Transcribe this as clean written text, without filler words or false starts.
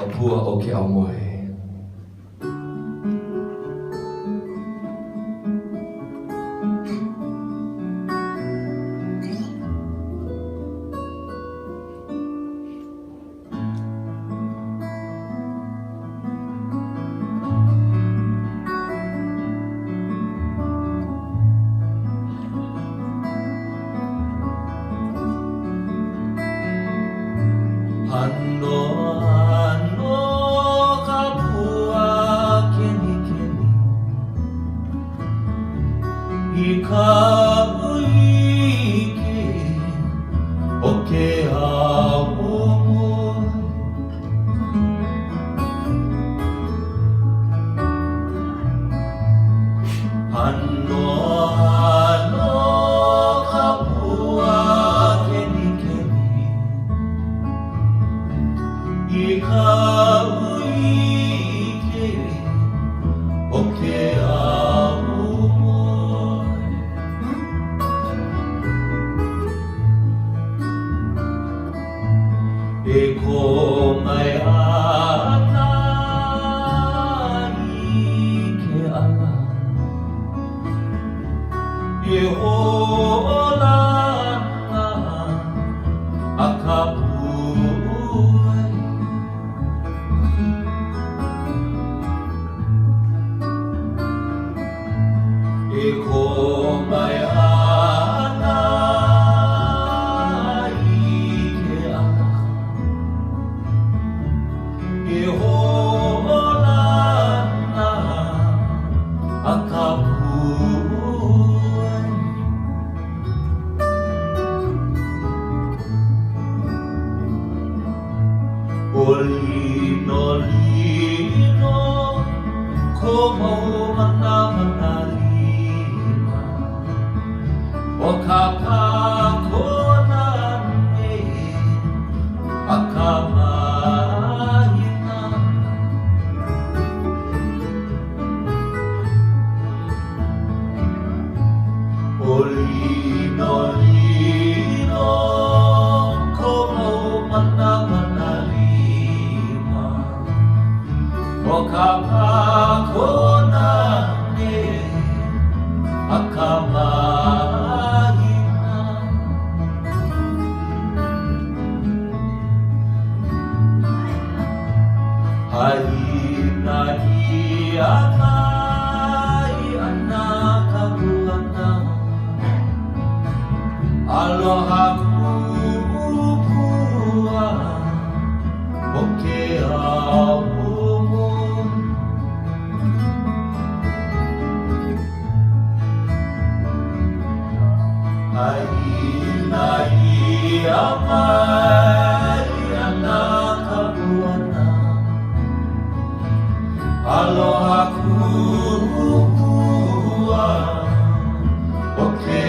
Papua o ke Aumoe. Ano kapua keni keni ikaw ike o ke Aumoe. Ano kapua keni keni ikaw ike o ke Aumoe. E ko mai ana i ke ala e olana a ka puai. E ko mai ana i ke ala e olana a ka puai. O lino lino ko mau mana mana lima o ka pakona e a ka mahina. O lino lino ko mau mana mana lima o ka pakona e a ka mahina. Haina ia mai ana ka buana aloha kupua o ke Aumoe. Haina ia mai ana ka buana aloha kupua o ke